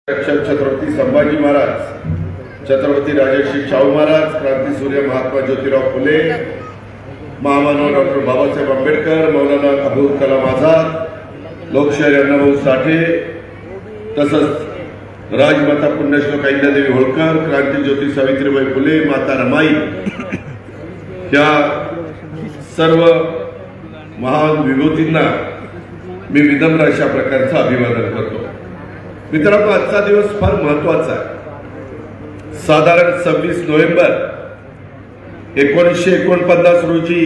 छत्रपती संभाजी महाराज, छत्रपती राजर्षी शाहू महाराज, क्रांतीसूर्य महात्मा ज्योतिराव फुले, महामानव डॉक्टर बाबासाहेब आंबेडकर, मौलाना अबुल कलाम आझाद, लोकशाहीर अण्णाभाऊ साठे, तसंच राजमाता पुण्यश्लोक अहिल्यादेवी होळकर, क्रांतीज्योती सावित्रीबाई फुले, माता रमाई या सर्व महान विभूतींना मी विनम्र अशा प्रकारचं अभिवादन करतो। मित्रांनो, आजचा दिवस फार महत्वाचा आहे। साधारण 26 नोव्हेंबर 1949 रोजी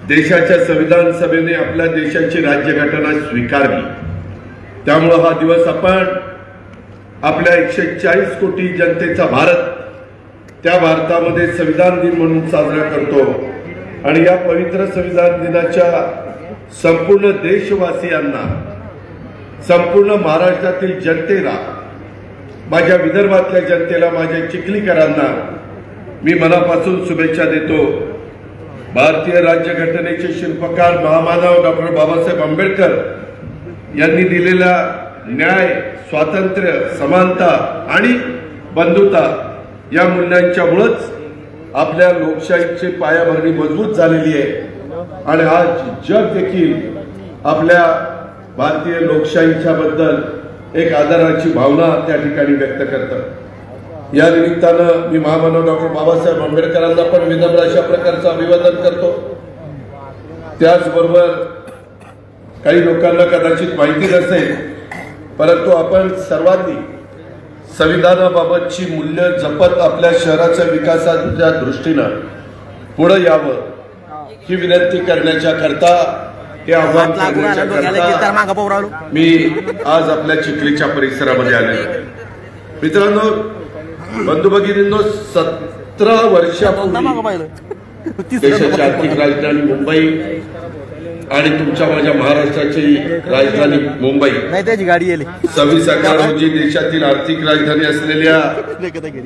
देशाच्या संविधान सभेने आपल्या देशाची राज्यघटना स्वीकारली। त्यामुळे हा दिवस आपण आपल्या 140 कोटी जनतेचा भारत, त्या भारतामध्ये संविधान दिन म्हणून साजरा करतो। आणि या पवित्र संविधान दिनाच्या संपूर्ण देशवासियांना, संपूर्ण महाराष्ट्रातील जनतेला, माझ्या विदर्भातल्या जनतेला, माझ्या चिखलीकरांना मी मनापासून शुभेच्छा देतो। भारतीय राज्यघटनेचे शिल्पकार महामानव डॉक्टर बाबासाहेब आंबेडकर यांनी दिलेला न्याय, स्वातंत्र्य, समानता आणि बंधुता या मूल्यांच्यामुळेच आपल्या लोकशाहीची पायाभरणी मजबूत झालेली आहे। आणि आज जग देखील आपल्या भारतीय लोकशाहीच्या बद्दल एक आदराची भावना त्या ठिकाणी व्यक्त करतात। या निमित्तानं मी महामानव डॉक्टर बाबासाहेब आंबेडकरांना पण विनम्र अशा प्रकारचं अभिवादन करतो। त्याचबरोबर काही लोकांना कदाचित माहिती नसेल, परंतु आपण सर्वांनी संविधानाबाबतची मूल्य जपत आपल्या शहराच्या विकासाच्या दृष्टीनं पुढे यावं ही विनंती करण्याच्या करता, हे आव्हान करण्याच्या करता मी आज आपल्या चिखलीच्या परिसरामध्ये आलेलो आहे। मित्रांनो, बंधू भगिनींनो, 17 वर्षापूर्वी देशाची आर्थिक राजधानी मुंबई आणि तुमच्या माझ्या महाराष्ट्राची राजधानी मुंबई 26/11 रोजी देशातील आर्थिक राजधानी असलेल्या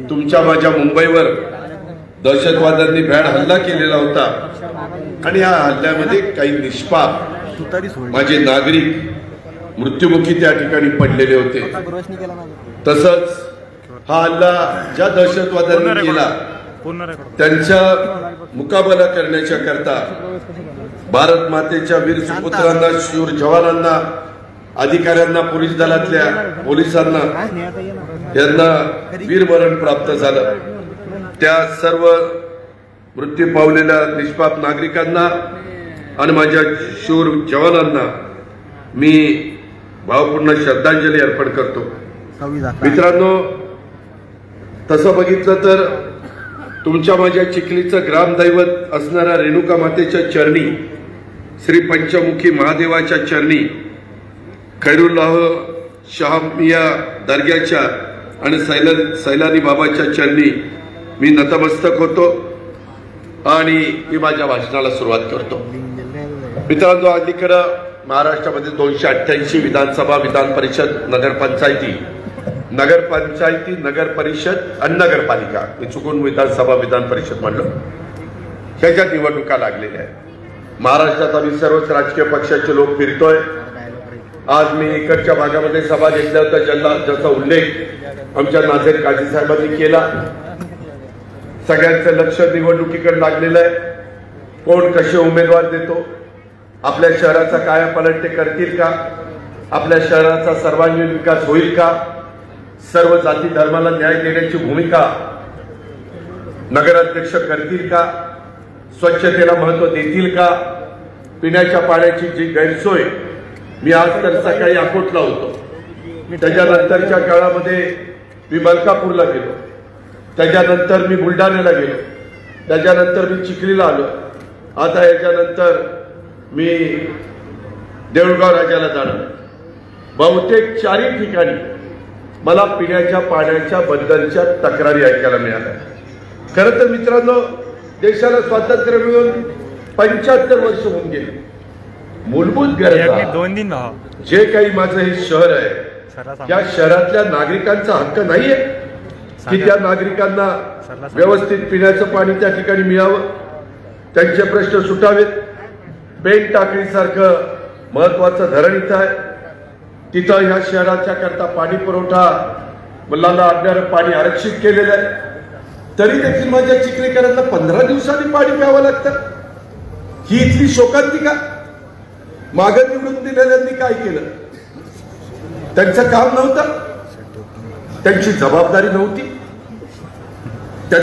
तुमच्या माझ्या मुंबईवर दहशतवाद्यांनी भ्याड हल्ला केलेला होता। आणि या हल्ल्यामध्ये काही निष्पाप माझे नागरिक मृत्युमुखी त्या ठिकाणी पडलेले होते। तसंच हा हल्ला ज्या दहशतवाद्यांनी केला त्यांचा मुकाबला करण्याच्या करता भारत मातेच्या वीर सुपुत्रांना, शूर जवानांना, अधिकाऱ्यांना, पोलीस दलातल्या पोलिसांना यांना वीरमरण प्राप्त झालं। त्या सर्व मृत्यू पावलेल्या निष्पाप नागरिकांना आणि माझ्या शूर जवानांना मी भावपूर्ण श्रद्धांजली अर्पण करतो। मित्रांनो, तसं बघितलं तर तुमच्या माझ्या चिखलीचं ग्रामदैवत असणाऱ्या रेणुका मातेच्या चरणी, श्री पंचमुखी महादेवाच्या चरणी, खैरुल्लाह शाहमिया दर्ग्याच्या आणि सैलानी बाबाच्या चरणी मी नतमस्तक होतो आणि मी माझ्या भाषणाला सुरुवात करतो। मित्रांनो, अलीकडे महाराष्ट्रामध्ये 288 विधानसभा, विधान परिषद, नगरपंचायती, नगर परिषद आणि नगरपालिका, मी चुकून विधानसभा विधान परिषद म्हणलो, ह्याच्या निवडणुका लागलेल्या आहेत। महाराष्ट्रात आम्ही सर्वच राजकीय पक्षाचे लोक फिरतोय। आज मी इकडच्या भागामध्ये सभा घेतल्या होत्या, ज्याचा उल्लेख आमच्या नाझीर काझी साहेबांनी केला। सगळ्यांचं लक्ष निवडणुकीकडे लागलेलं आहे। कोण कसे उमेदवार देतो, आपल्या शहराचा कायापालट ते करतील का, आपल्या शहराचा सर्वांगीण विकास होईल का, सर्व जाती धर्माला न्याय देण्याची भूमिका नगराध्यक्ष करतील का, स्वच्छतेला महत्व देतील का, पिण्याच्या पाण्याची जी गैरसोय, मी आज तर सकाळी अकोटला होतो, त्याच्यानंतरच्या काळामध्ये मी मलकापूरला गेलो, त्याच्यानंतर मी बुलढाण्याला गेलो, त्याच्यानंतर मी चिखलीला आलो, आता याच्यानंतर मी देऊळगाव राजाला जाणार। बहुतेक 4 ठिकाणी मला पिण्याच्या पाण्याच्या बद्दलच्या तक्रारी ऐकायला मिळाल्या। खरं तर मित्रांनो, देशाला स्वातंत्र्य मिळून 75 वर्ष होऊन गेली। मूलभूत गरजा, जे काही माझं हे शहर आहे, या शहरातल्या नागरिकांचा हक्क नाहीये की त्या नागरिकांना व्यवस्थित पिण्याचं पाणी त्या ठिकाणी मिळावं, त्यांचे प्रश्न सुटावेत। पेन टाकळीसारखं महत्वाचं धरण इथं आहे। तिथं ह्या शहराच्या करता पाणी पुरवठा मुलांना आणणारं पाणी आरक्षित केलेलं आहे. तरी देखील माझ्या चिखलीकरांना 15 दिवसांनी पाणी प्यावं लागतं. ही इथली शोकांतिका. मागं निवडून दिलेल्यांनी काय केलं? त्यांचं काम नव्हतं, त्यांची जबाबदारी नव्हती.